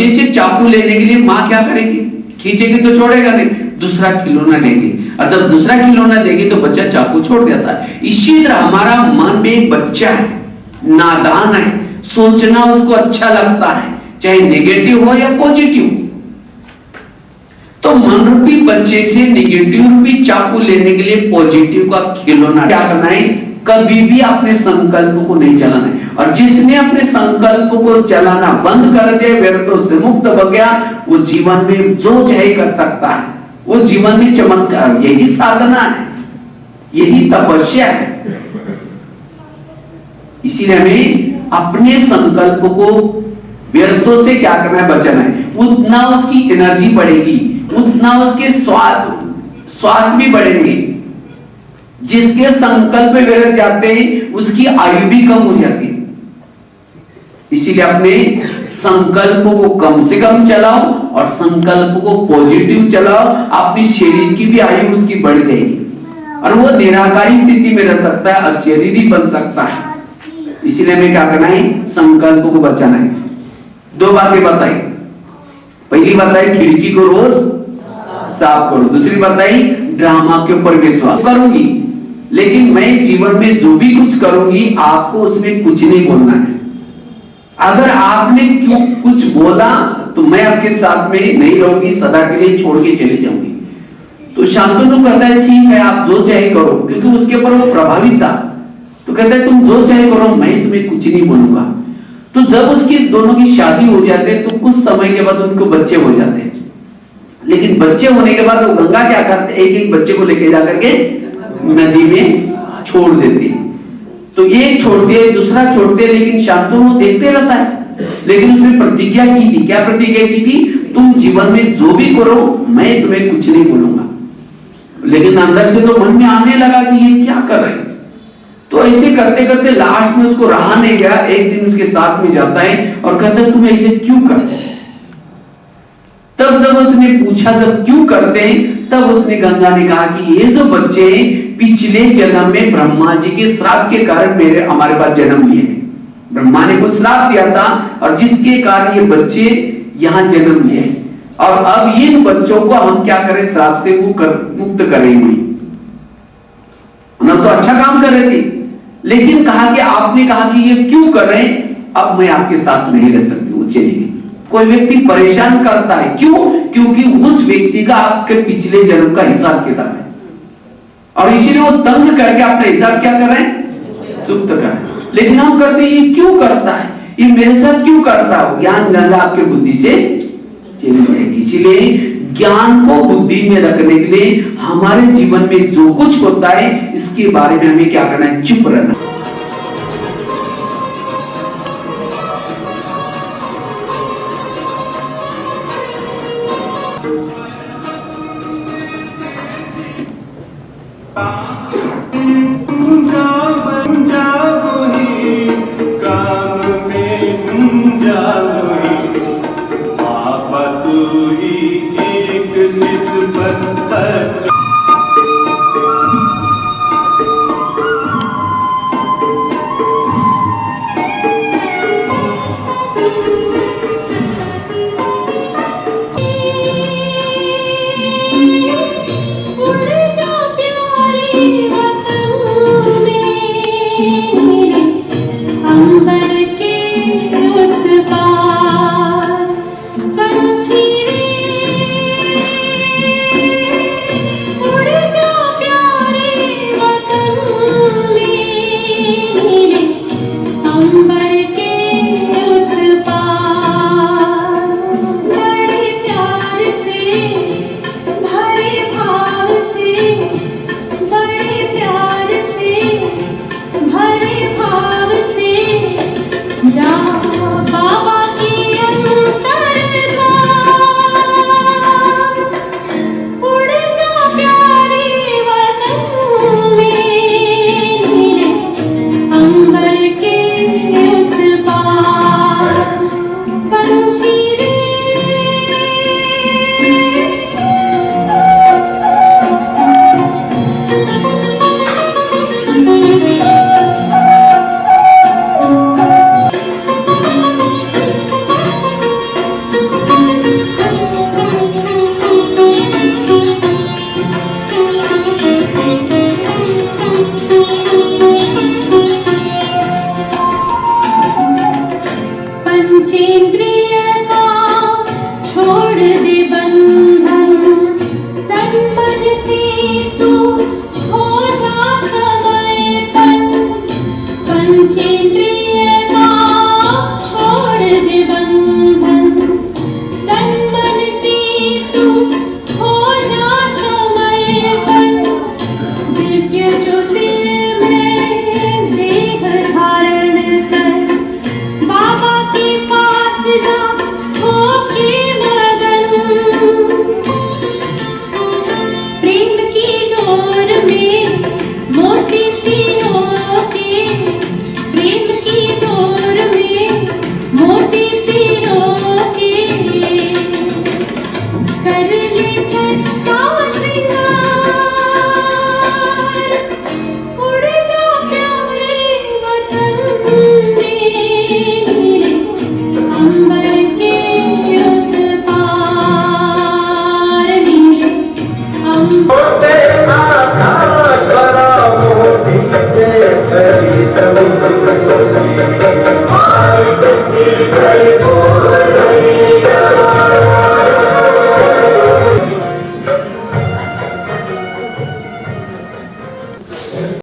बच्चे से चाकू लेने के लिए माँ क्या करेगी? खींचेगी तो छोड़ेगा नहीं, दूसरा खिलौना देगी, और जब दूसरा खिलौना देगी तो बच्चा चाकू छोड़ देता है। इसी तरह हमारा मन भी एक बच्चा है, नादान है, सोचना उसको अच्छा लगता है, चाहे नेगेटिव हो या पॉजिटिव। तो मन रूपी बच्चे से नेगेटिव रूपी चाकू लेने के लिए पॉजिटिव का खिलौना क्या करना है? कभी भी अपने संकल्प को नहीं चलाना है। और जिसने अपने संकल्प को चलाना बंद कर दिया, व्यर्थों से मुक्त हो गया, वो जीवन में जो चाहे कर सकता है, वो जीवन में चमत्कार। यही साधना है, यही तपस्या है। इसीलिए हमें अपने संकल्प को व्यर्थों से क्या करना है? बचाना है। उतना उसकी एनर्जी बढ़ेगी, उतना उसके श्वास भी बढ़ेंगे। जिसके संकल्प व्यर्थ जाते हैं उसकी आयु भी कम हो जाती है। इसीलिए अपने संकल्प को कम से कम चलाओ और संकल्प को पॉजिटिव चलाओ, अपनी शरीर की भी आयु उसकी बढ़ जाएगी और वो निराकारी स्थिति में रह सकता है और शरीर बन सकता है। इसीलिए हमें क्या करना है? संकल्प को बचाना है। दो बातें बताई। पहली बताई खिड़की को रोज साफ करो, दूसरी बताई ड्रामा के ऊपर विश्वास करूंगी, लेकिन मैं जीवन में जो भी कुछ करूंगी आपको उसमें कुछ नहीं बोलना है। अगर आपने क्यों कुछ बोला तो मैं आपके साथ में नहीं रहूंगी, सदा के लिए छोड़ के चली जाऊंगी। तो शांतनु कहता है ठीक है आप जो चाहे करो, क्योंकि उसके ऊपर वो प्रभावित था। तो कहता है तुम जो चाहे करो, मैं तुम्हें कुछ नहीं बोलूंगा। तो जब उसकी दोनों की शादी हो जाते है तो कुछ समय के बाद उनको बच्चे हो जाते हैं। लेकिन बच्चे होने के बाद वो गंगा क्या करते, एक एक बच्चे को लेके जाकर के नदी में छोड़ देती है। तो एक छोड़ते है, दूसरा छोड़ते है, लेकिन शांतनु देखते रहता है। लेकिन उसने प्रतिज्ञा की थी। क्या प्रतिज्ञा की थी? तुम जीवन में जो भी करो मैं तुम्हें कुछ नहीं बोलूंगा। लेकिन अंदर से तो मन में आने लगा कि ये क्या कर रहे। तो ऐसे करते करते लास्ट में उसको रहा नहीं गया। एक दिन उसके साथ में जाता है और कहता है तुम ऐसे क्यों करते? तब जब उसने पूछा जब क्यों करते हैं, तब उसने गंगा ने कहा कि ये जो बच्चे पिछले जन्म में ब्रह्मा जी के श्राप के कारण हमारे पास जन्म लिए थे। ब्रह्मा ने कुछ श्राप दिया था और जिसके कारण ये बच्चे यहाँ जन्म लिए, और अब इन बच्चों को हम क्या करें? श्राप से मुक्त करेंगे। हम तो अच्छा काम कर रहे थे, लेकिन कहा कि आपने कहा कि ये क्यों कर रहे हैं, अब मैं आपके साथ नहीं रह सकती, वो चलेगी। कोई व्यक्ति परेशान करता है, क्यों? क्योंकि उस व्यक्ति का आपके पिछले जन्म का हिसाब किताब है, और इसीलिए वो तंग करके अपना हिसाब क्या कर रहे हैं? चुप्त कर रहे हैं। लेकिन हम करते हैं ये क्यों करता है, ये मेरे साथ क्यों करता है? ज्ञान गंगा आपके बुद्धि से चली जाएगी। इसीलिए ज्ञान को बुद्धि में रखने के लिए हमारे जीवन में जो कुछ होता है इसके बारे में हमें क्या करना है? चुप रहना। Hare